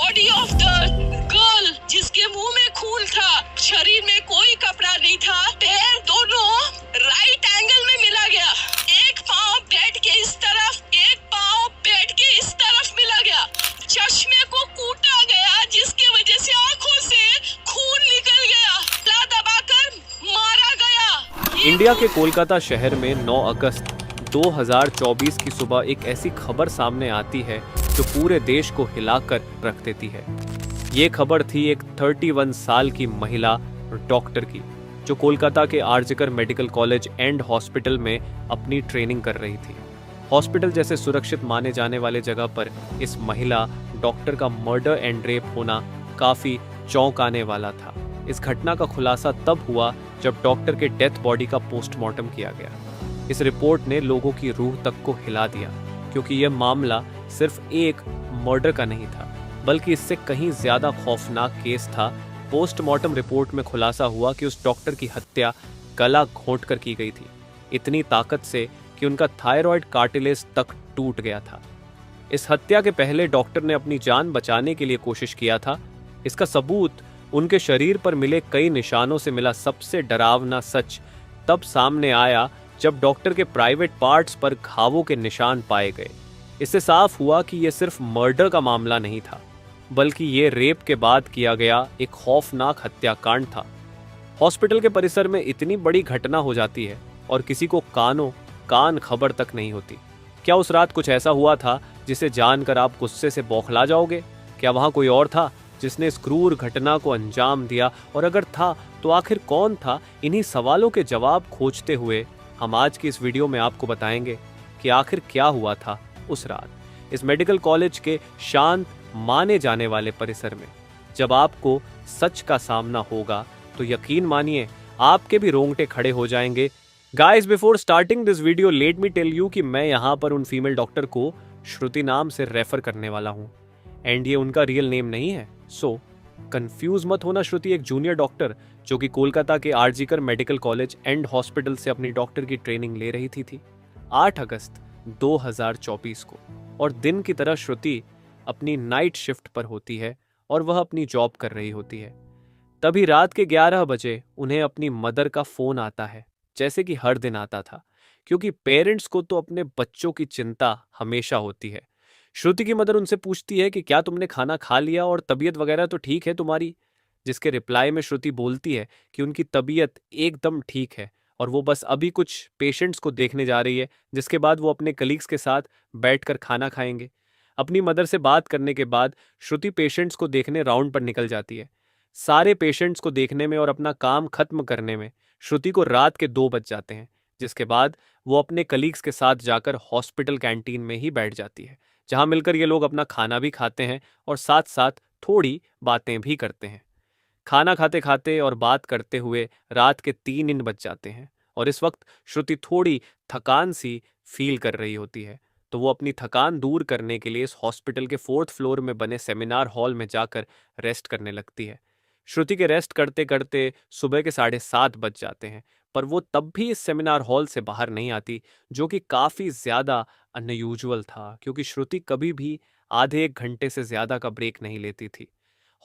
Body of the girl जिसके मुंह में खून था, शरीर में कोई कपड़ा नहीं था, पैर दोनों राइट एंगल में मिला गया। एक पाँव बेड के इस तरफ, एक पाँव बेड के इस तरफ मिला गया। चश्मे को कूटा गया जिसकी वजह से आंखों से खून निकल गया। ला दबाकर मारा गया। इंडिया के कोलकाता शहर में 9 अगस्त 2024 की सुबह एक ऐसी खबर सामने आती है जो पूरे देश को हिलाकर रख देती है। ये खबर थी एक 31 साल की महिला डॉक्टर की, जो कोलकाता के RG Kar medical college and hospital में अपनी ट्रेनिंग कर रही थी। हॉस्पिटल जैसे सुरक्षित माने जाने वाले जगह पर इस महिला डॉक्टर का मर्डर एंड रेप होना काफी चौंकाने वाला था। इस घटना का खुलासा तब हुआ जब डॉक्टर के डेथ बॉडी का पोस्टमार्टम किया गया। इस रिपोर्ट ने लोगों की रूह तक को हिला दिया, क्योंकि यह मामला सिर्फ एक मर्डर का नहीं था, बल्कि इससे कहीं ज्यादा खौफनाक केस था। पोस्टमार्टम रिपोर्ट में खुलासा हुआ कि उस डॉक्टर की हत्या गला घोंटकर की गई थी, इतनी ताकत से कि उनका थायराइड कार्टिलेज तक टूट गया था। इस हत्या के पहले डॉक्टर ने अपनी जान बचाने के लिए कोशिश किया था। इसका सबूत उनके शरीर पर मिले कई निशानों से मिला। सबसे डरावना सच तब सामने आया जब डॉक्टर के प्राइवेट पार्ट्स पर घावों के निशान पाए गए। इससे साफ हुआ कि यह सिर्फ मर्डर का मामला नहीं था, बल्कि ये रेप के बाद किया गया एक खौफनाक हत्याकांड था। हॉस्पिटल के परिसर में इतनी बड़ी घटना हो जाती है और किसी को कान खबर तक नहीं होती। क्या उस रात कुछ ऐसा हुआ था जिसे जानकर आप गुस्से से बौखला जाओगे? क्या वहां कोई और था जिसने इस क्रूर घटना को अंजाम दिया? और अगर था तो आखिर कौन था? इन्हीं सवालों के जवाब खोजते हुए हम आज की इस वीडियो में आपको बताएंगे कि आखिर क्या हुआ था उस रात इस मेडिकल कॉलेज के शांत माने जाने वाले परिसर में। जब आपको सच का सामना होगा तो यकीन मानिए आपके भी रोंगटे खड़े हो जाएंगे। Guys, before starting this video let me tell you कि मैं यहाँ पर उन फीमेल डॉक्टर को श्रुति नाम से रेफर करने वाला हूँ, एंड ये उनका रियल नेम नहीं है, सो कंफ्यूज मत होना। श्रुति एक जूनियर डॉक्टर जो कि कोलकाता के RG Kar medical college and hospital से अपनी डॉक्टर की ट्रेनिंग ले रही थी 8 अगस्त 2024 को। और दिन की तरह श्रुति अपनी नाइट शिफ्ट पर होती है और वह अपनी जॉब कर रही होती है। तभी रात के 11 बजे उन्हें अपनी मदर का फोन आता है, जैसे कि हर दिन आता था, क्योंकि पेरेंट्स को तो अपने बच्चों की चिंता हमेशा होती है। श्रुति की मदर उनसे पूछती है कि क्या तुमने खाना खा लिया और तबीयत वगैरह तो ठीक है तुम्हारी? जिसके रिप्लाई में श्रुति बोलती है कि उनकी तबीयत एकदम ठीक है और वो बस अभी कुछ पेशेंट्स को देखने जा रही है, जिसके बाद वो अपने कलीग्स के साथ बैठकर खाना खाएंगे। अपनी मदर से बात करने के बाद श्रुति पेशेंट्स को देखने राउंड पर निकल जाती है। सारे पेशेंट्स को देखने में और अपना काम खत्म करने में श्रुति को रात के 2 बज जाते हैं, जिसके बाद वो अपने कलीग्स के साथ जाकर हॉस्पिटल कैंटीन में ही बैठ जाती है, जहां मिलकर ये लोग अपना खाना भी खाते हैं और साथ साथ थोड़ी बातें भी करते हैं। खाना खाते खाते और बात करते हुए रात के 3 बज जाते हैं और इस वक्त श्रुति थोड़ी थकान सी फील कर रही होती है, तो वो अपनी थकान दूर करने के लिए इस हॉस्पिटल के 4th फ्लोर में बने सेमिनार हॉल में जाकर रेस्ट करने लगती है। श्रुति के रेस्ट करते करते सुबह के 7:30 बज जाते हैं, पर वो तब भी इस सेमिनार हॉल से बाहर नहीं आती, जो कि काफ़ी ज़्यादा अनयूजुअल था, क्योंकि श्रुति कभी भी आधे 1 घंटे से ज़्यादा का ब्रेक नहीं लेती थी।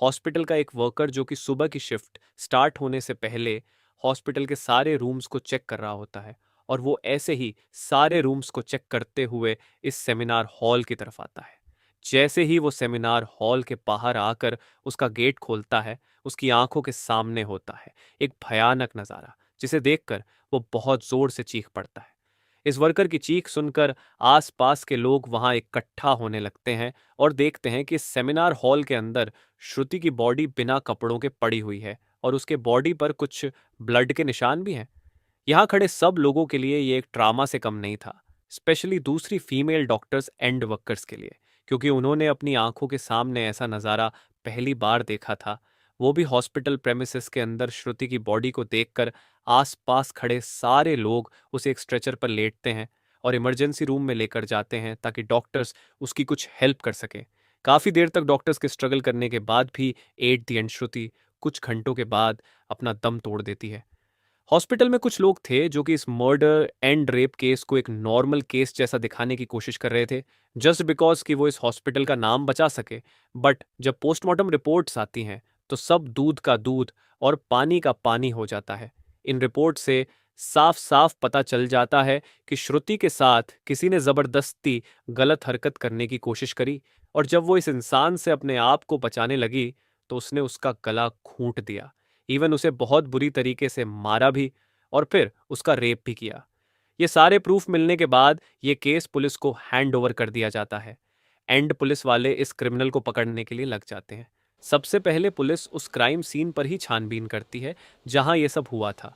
हॉस्पिटल का एक वर्कर जो कि सुबह की शिफ्ट स्टार्ट होने से पहले हॉस्पिटल के सारे रूम्स को चेक कर रहा होता है, और वो ऐसे ही सारे रूम्स को चेक करते हुए इस सेमिनार हॉल की तरफ आता है। जैसे ही वो सेमिनार हॉल के बाहर आकर उसका गेट खोलता है, उसकी आंखों के सामने होता है एक भयानक नज़ारा, जिसे देखकर वो बहुत जोर से चीख पड़ता है। इस वर्कर की चीख सुनकर आसपास के लोग वहां इकट्ठा होने लगते हैं और देखते हैं कि सेमिनार हॉल के अंदर श्रुति की बॉडी बिना कपड़ों के पड़ी हुई है और उसके बॉडी पर कुछ ब्लड के निशान भी हैं। यहाँ खड़े सब लोगों के लिए ये एक ट्रामा से कम नहीं था, स्पेशली दूसरी फीमेल डॉक्टर्स एंड वर्कर्स के लिए, क्योंकि उन्होंने अपनी आंखों के सामने ऐसा नज़ारा पहली बार देखा था। वो भी हॉस्पिटल प्रेमिसेस के अंदर श्रुति की बॉडी को देखकर आसपास खड़े सारे लोग उसे एक स्ट्रेचर पर लेटते हैं और इमरजेंसी रूम में लेकर जाते हैं ताकि डॉक्टर्स उसकी कुछ हेल्प कर सकें। काफ़ी देर तक डॉक्टर्स के स्ट्रगल करने के बाद भी एट द एंड श्रुति कुछ घंटों के बाद अपना दम तोड़ देती है। हॉस्पिटल में कुछ लोग थे जो कि इस मर्डर एंड रेप केस को एक नॉर्मल केस जैसा दिखाने की कोशिश कर रहे थे, जस्ट बिकॉज कि वो इस हॉस्पिटल का नाम बचा सके। बट जब पोस्टमार्टम रिपोर्ट्स आती हैं तो सब दूध का दूध और पानी का पानी हो जाता है। इन रिपोर्ट से साफ साफ पता चल जाता है कि श्रुति के साथ किसी ने जबरदस्ती गलत हरकत करने की कोशिश करी, और जब वो इस इंसान से अपने आप को बचाने लगी तो उसने उसका गला घूंट दिया, इवन उसे बहुत बुरी तरीके से मारा भी, और फिर उसका रेप भी किया। ये सारे प्रूफ मिलने के बाद ये केस पुलिस को हैंड ओवर कर दिया जाता है एंड पुलिस वाले इस क्रिमिनल को पकड़ने के लिए लग जाते हैं। सबसे पहले पुलिस उस क्राइम सीन पर ही छानबीन करती है जहां ये सब हुआ था।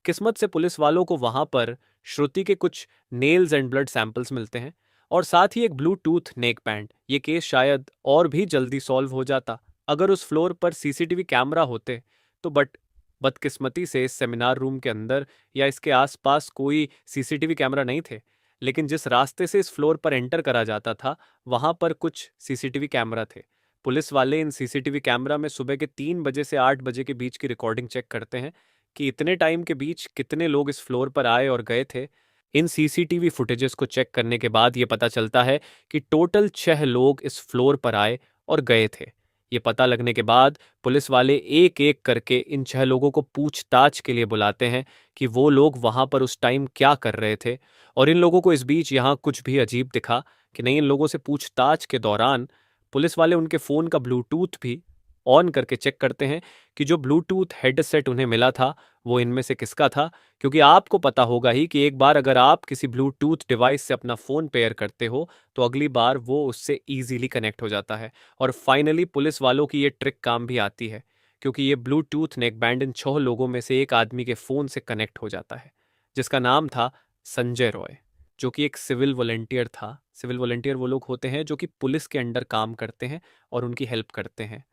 किस्मत से पुलिस वालों को वहां पर श्रुति के कुछ नेल्स एंड ब्लड सैंपल्स मिलते हैं और साथ ही एक ब्लूटूथ नेक बैंड। ये केस शायद और भी जल्दी सॉल्व हो जाता अगर उस फ्लोर पर सीसीटीवी कैमरा होते तो, बट बदकिस्मती से इस सेमिनार रूम के अंदर या इसके आसपास कोई सीसीटीवी कैमरा नहीं थे। लेकिन जिस रास्ते से इस फ्लोर पर एंटर करा जाता था वहां पर कुछ सीसीटीवी कैमरा थे। पुलिस वाले इन सीसीटीवी कैमरा में सुबह के 3 बजे से 8 बजे के बीच की रिकॉर्डिंग चेक करते हैं कि इतने टाइम के बीच कितने लोग इस फ्लोर पर आए और गए थे। इन सीसीटीवी फुटेजेस को चेक करने के बाद ये पता चलता है कि टोटल 6 लोग इस फ्लोर पर आए और गए थे। ये पता लगने के बाद पुलिस वाले एक एक करके इन 6 लोगों को पूछताछ के लिए बुलाते हैं कि वो लोग वहां पर उस टाइम क्या कर रहे थे। और इन लोगों को इस बीच यहाँ कुछ भी अजीब दिखा कि नहीं, इन लोगों से पूछताछ के दौरान पुलिस वाले उनके फ़ोन का ब्लूटूथ भी ऑन करके चेक करते हैं कि जो ब्लूटूथ हेडसेट उन्हें मिला था वो इनमें से किसका था। क्योंकि आपको पता होगा ही कि एक बार अगर आप किसी ब्लूटूथ डिवाइस से अपना फ़ोन पेयर करते हो तो अगली बार वो उससे ईजिली कनेक्ट हो जाता है। और फाइनली पुलिस वालों की ये ट्रिक काम भी आती है, क्योंकि ये ब्लूटूथ नेक बैंड इन 6 लोगों में से एक आदमी के फ़ोन से कनेक्ट हो जाता है, जिसका नाम था संजय रॉय, जो कि एक सिविल वॉलंटियर था। सिविल वॉलंटियर वो लोग होते हैं जो कि पुलिस के अंडर काम करते हैं और उनकी हेल्प करते हैं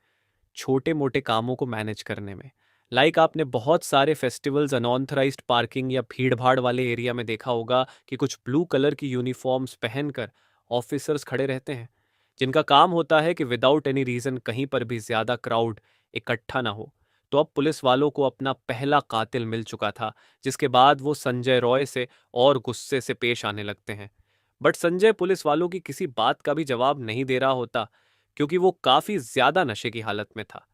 छोटे मोटे कामों को मैनेज करने में। लाइक आपने बहुत सारे फेस्टिवल्स अनऑथराइज्ड पार्किंग या भीड़ भाड़ वाले एरिया में देखा होगा कि कुछ ब्लू कलर की यूनिफॉर्म्स पहनकर ऑफिसर्स खड़े रहते हैं, जिनका काम होता है कि विदाउट एनी रीज़न कहीं पर भी ज़्यादा क्राउड इकट्ठा ना हो। तो अब पुलिस वालों को अपना पहला कातिल मिल चुका था, जिसके बाद वो संजय रॉय से और गुस्से से पेश आने लगते हैं। बट संजय पुलिस वालों की किसी बात का भी जवाब नहीं दे रहा होता, क्योंकि वो काफी ज्यादा नशे की हालत में था।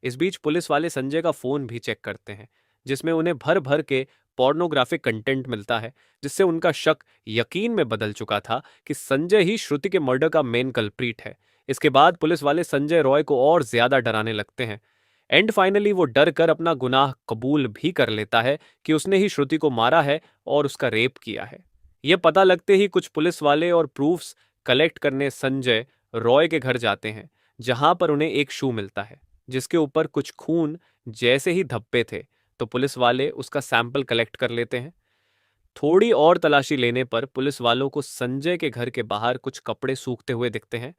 इस बीच पुलिस वाले संजय का फोन भी चेक करते हैं, जिसमें उन्हें भर भर के पोर्नोग्राफिक कंटेंट मिलता है, जिससे उनका शक यकीन में बदल चुका था कि संजय ही श्रुति के मर्डर का मेन कल्प्रीट है। इसके बाद पुलिस वाले संजय रॉय को और ज्यादा डराने लगते हैं एंड फाइनली वो डर कर अपना गुनाह कबूल भी कर लेता है कि उसने ही श्रुति को मारा है और उसका रेप किया है। यह पता लगते ही कुछ पुलिस वाले और प्रूफ्स कलेक्ट करने संजय रॉय के घर जाते हैं, जहां पर उन्हें एक शू मिलता है जिसके ऊपर कुछ खून जैसे ही धब्बे थे। तो पुलिस वाले उसका सैंपल कलेक्ट कर लेते हैं। थोड़ी और तलाशी लेने पर पुलिस वालों को संजय के घर के बाहर कुछ कपड़े सूखते हुए दिखते हैं,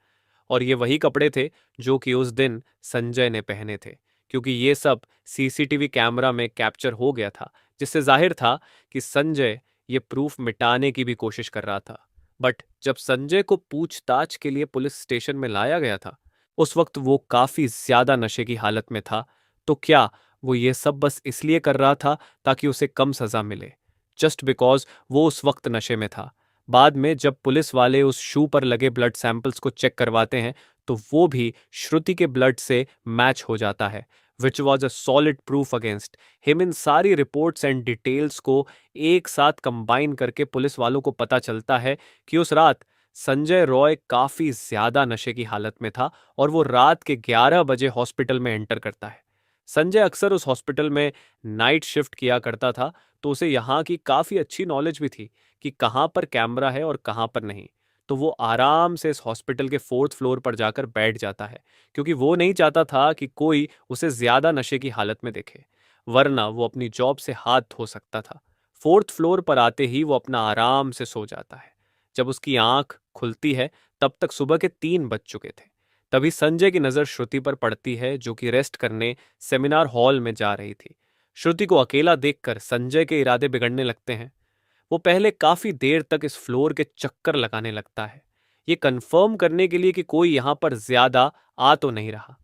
और ये वही कपड़े थे जो कि उस दिन संजय ने पहने थे, क्योंकि ये सब सीसीटीवी कैमरा में कैप्चर हो गया था, जिससे जाहिर था कि संजय ये प्रूफ मिटाने की भी कोशिश कर रहा था। बट जब संजय को पूछताछ के लिए पुलिस स्टेशन में लाया गया था, उस वक्त वो काफी ज्यादा नशे की हालत में था। तो क्या वो ये सब बस इसलिए कर रहा था ताकि उसे कम सजा मिले, जस्ट बिकॉज वो उस वक्त नशे में था? बाद में जब पुलिस वाले उस शू पर लगे ब्लड सैंपल्स को चेक करवाते हैं तो वो भी श्रुति के ब्लड से मैच हो जाता है, which was a solid proof against him. इन सारी रिपोर्ट्स एंड डिटेल्स को एक साथ कंबाइन करके पुलिस वालों को पता चलता है कि उस रात संजय रॉय काफी ज्यादा नशे की हालत में था और वो रात के 11 बजे हॉस्पिटल में एंटर करता है। संजय अक्सर उस हॉस्पिटल में नाइट शिफ्ट किया करता था, तो उसे यहाँ की काफी अच्छी नॉलेज भी थी कि कहाँ पर कैमरा है और कहाँ पर नहीं। तो वो आराम से इस हॉस्पिटल के 4th फ्लोर पर जाकर बैठ जाता है, क्योंकि वो नहीं चाहता था कि कोई उसे ज्यादा नशे की हालत में देखे, वरना वो अपनी जॉब से हाथ धो सकता था। 4th फ्लोर पर आते ही वो अपना आराम से सो जाता है। जब उसकी आंख खुलती है तब तक सुबह के 3 बज चुके थे। तभी संजय की नजर श्रुति पर पड़ती है, जो कि रेस्ट करने सेमिनार हॉल में जा रही थी। श्रुति को अकेला देखकर संजय के इरादे बिगड़ने लगते हैं। वो पहले काफी देर तक इस फ्लोर के चक्कर लगाने लगता है, ये कंफर्म करने के लिए कि कोई यहां पर ज्यादा आ तो नहीं रहा।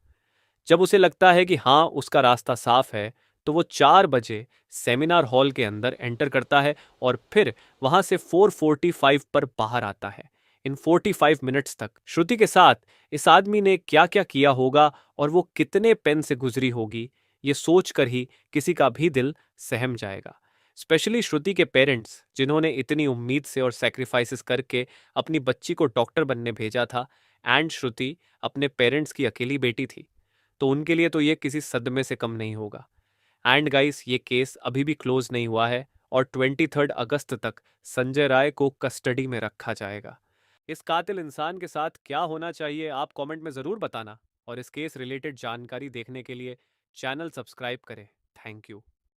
जब उसे लगता है कि हाँ उसका रास्ता साफ है, तो वो 4 बजे सेमिनार हॉल के अंदर एंटर करता है और फिर वहां से 4:45 पर बाहर आता है। इन 45 मिनट्स तक श्रुति के साथ इस आदमी ने क्या क्या किया होगा और वो कितने पेन से गुजरी होगी, ये सोचकर ही किसी का भी दिल सहम जाएगा। स्पेशली श्रुति के पेरेंट्स, जिन्होंने इतनी उम्मीद से और सेक्रीफाइसेस करके अपनी बच्ची को डॉक्टर बनने भेजा था, एंड श्रुति अपने पेरेंट्स की अकेली बेटी थी, तो उनके लिए तो ये किसी सदमे से कम नहीं होगा। एंड गाइस, ये केस अभी भी क्लोज नहीं हुआ है और 23 अगस्त तक संजय राय को कस्टडी में रखा जाएगा। इस कातिल इंसान के साथ क्या होना चाहिए, आप कमेंट में ज़रूर बताना, और इस केस रिलेटेड जानकारी देखने के लिए चैनल सब्सक्राइब करें। Thank you.